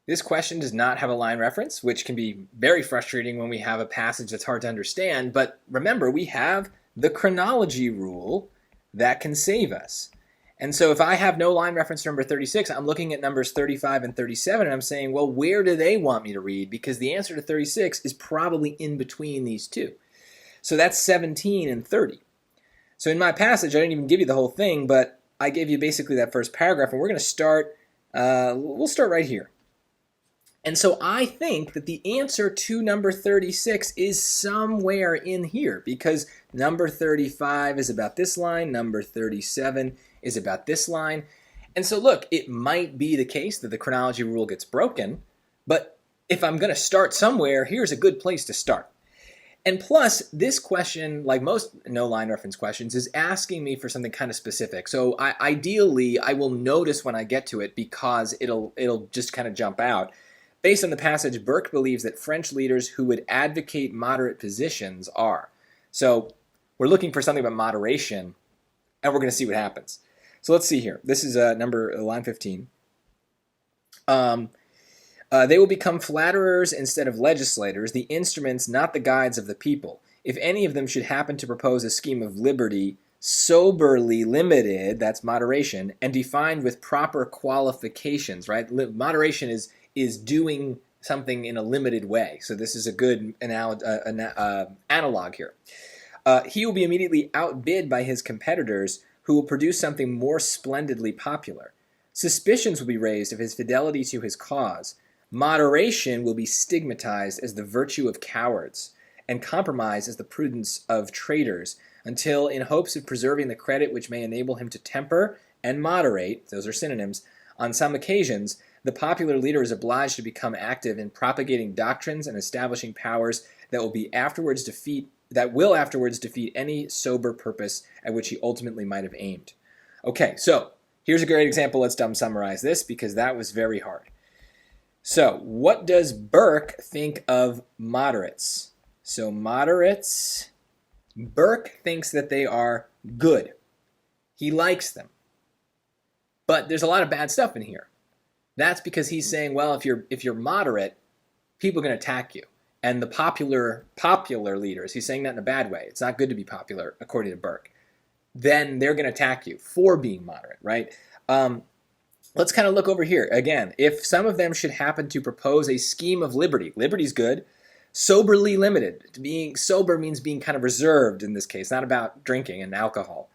This question does not have a line reference, which can be very frustrating when we have a passage that's hard to understand. But remember, we have the chronology rule that can save us. And so if I have no line reference to number 36, I'm looking at numbers 35 and 37, and I'm saying, well, where do they want me to read? Because the answer to 36 is probably in between these two. So that's 17 and 30. So in my passage, I didn't even give you the whole thing, but I gave you basically that first paragraph, and we're going to start, we'll start right here. And so I think that the answer to number 36 is somewhere in here, because number 35 is about this line, number 37 is about this line. And so look, it might be the case that the chronology rule gets broken, but if I'm going to start somewhere, here's a good place to start. And plus, this question, like most no line reference questions, is asking me for something kind of specific. So ideally, I will notice when I get to it because it'll just kind of jump out. Based on the passage, Burke believes that French leaders who would advocate moderate positions are. So we're looking for something about moderation, and we're going to see what happens. So let's see here. This is line 15. They will become flatterers instead of legislators, the instruments, not the guides of the people. If any of them should happen to propose a scheme of liberty, soberly limited, that's moderation, and defined with proper qualifications, right? Moderation is doing something in a limited way. So this is a good analog here. He will be immediately outbid by his competitors, who will produce something more splendidly popular. Suspicions will be raised of his fidelity to his cause. Moderation will be stigmatized as the virtue of cowards, and compromise as the prudence of traitors, until, in hopes of preserving the credit which may enable him to temper and moderate, those are synonyms, on some occasions, the popular leader is obliged to become active in propagating doctrines and establishing powers that will afterwards defeat any sober purpose at which he ultimately might have aimed. Okay, so here's a great example. Let's summarize this because that was very hard. So what does Burke think of moderates? So moderates, Burke thinks that they are good. He likes them. But there's a lot of bad stuff in here. That's because he's saying, well, if you're moderate, people are going to attack you. And the popular leaders, he's saying that in a bad way. It's not good to be popular, according to Burke. Then they're going to attack you for being moderate, right? Let's kind of look over here. Again, if some of them should happen to propose a scheme of liberty, liberty's good. Soberly limited. Being sober means being kind of reserved in this case, not about drinking and alcohol.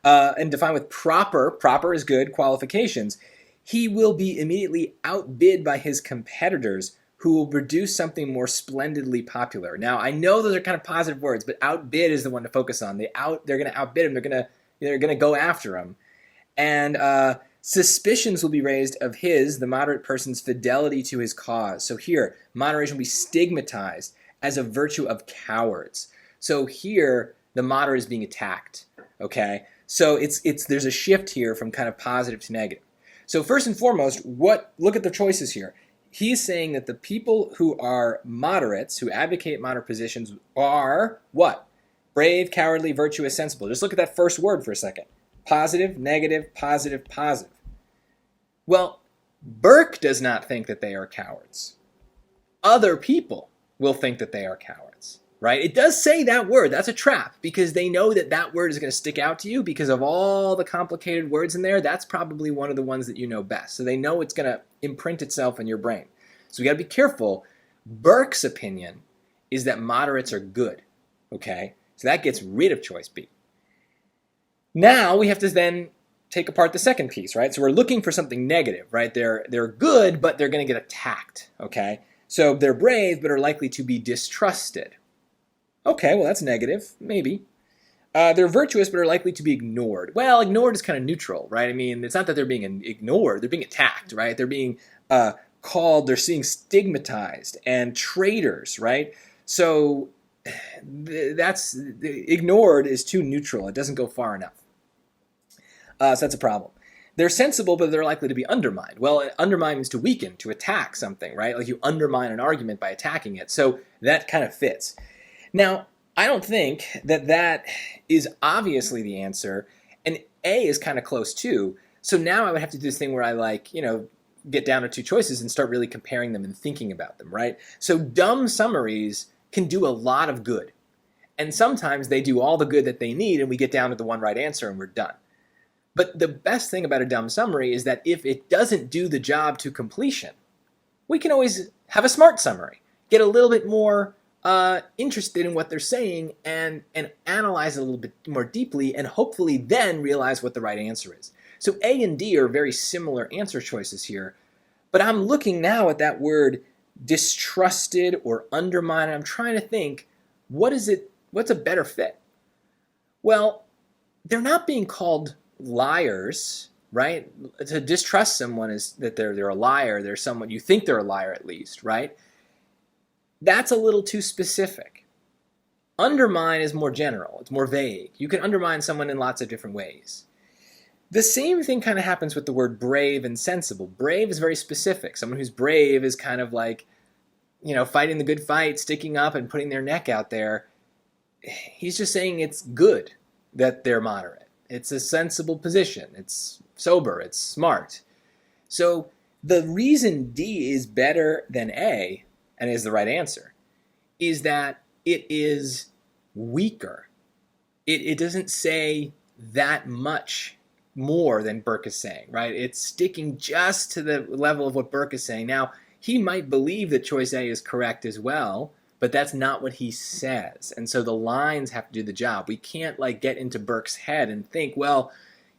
And defined with proper is good, qualifications. He will be immediately outbid by his competitors, who will produce something more splendidly popular. Now, I know those are kind of positive words, but outbid is the one to focus on. They're going to outbid him. They're going to go after him. And suspicions will be raised of the moderate person's fidelity to his cause. So here, moderation will be stigmatized as a virtue of cowards. So here, the moderate is being attacked. Okay, so there's a shift here from kind of positive to negative. So first and foremost, look at the choices here. He's saying that the people who are moderates, who advocate moderate positions, are what? Brave, cowardly, virtuous, sensible. Just look at that first word for a second. Positive, negative, positive, positive. Well, Burke does not think that they are cowards. Other people will think that they are cowards, right? It does say that word. That's a trap because they know that that word is going to stick out to you because of all the complicated words in there. That's probably one of the ones that you know best. So they know it's going to imprint itself in your brain. So we got to be careful. Burke's opinion is that moderates are good, okay? So that gets rid of choice B. Now we have to then take apart the second piece, right? So we're looking for something negative, right? They're good, but they're going to get attacked, okay? So they're brave, but are likely to be distrusted. Okay, well, that's negative, maybe. They're virtuous, but are likely to be ignored. Well, ignored is kind of neutral, right? I mean, it's not that they're being ignored. They're being attacked, right? They're being they're being stigmatized and traitors, right? So ignored is too neutral. It doesn't go far enough. So that's a problem. They're sensible, but they're likely to be undermined. Well, undermine means to weaken, to attack something, right? Like you undermine an argument by attacking it. So that kind of fits. Now, I don't think that is obviously the answer, and A is kind of close too. So now I would have to do this thing where I get down to two choices and start really comparing them and thinking about them, right? So dumb summaries can do a lot of good. And sometimes they do all the good that they need and we get down to the one right answer and we're done. But the best thing about a dumb summary is that if it doesn't do the job to completion, we can always have a smart summary, get a little bit more interested in what they're saying and analyze it a little bit more deeply and hopefully then realize what the right answer is. So A and D are very similar answer choices here, but I'm looking now at that word distrusted or undermined, and I'm trying to think, what's a better fit? Well, they're not being called liars, right? To distrust someone is that they're a liar, they're someone, you think they're a liar at least, right? That's a little too specific. Undermine is more general, it's more vague. You can undermine someone in lots of different ways. The same thing kind of happens with the word brave and sensible. Brave is very specific. Someone who's brave is kind of like, fighting the good fight, sticking up and putting their neck out there. He's just saying it's good that they're moderate. It's a sensible position. It's sober. It's smart. So the reason D is better than A, and is the right answer, is that it is weaker. It doesn't say that much more than Burke is saying, right? It's sticking just to the level of what Burke is saying. Now, he might believe that choice A is correct as well, but that's not what he says. And so the lines have to do the job. We can't get into Burke's head and think, well,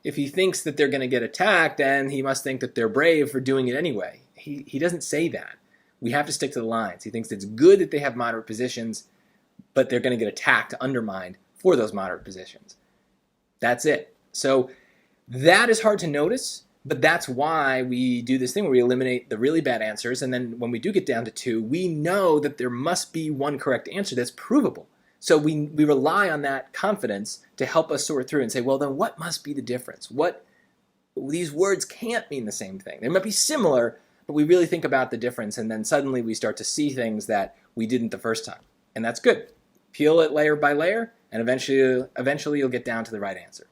if he thinks that they're going to get attacked, then he must think that they're brave for doing it anyway. He doesn't say that. We have to stick to the lines. He thinks it's good that they have moderate positions, but they're going to get attacked, undermined for those moderate positions. That's it. So that is hard to notice, but that's why we do this thing where we eliminate the really bad answers, and then when we do get down to two, we know that there must be one correct answer that's provable. So we rely on that confidence to help us sort through and say, well, then what must be the difference? These words can't mean the same thing. They might be similar, but we really think about the difference, and then suddenly we start to see things that we didn't the first time. And that's good. Peel it layer by layer, and eventually you'll get down to the right answer.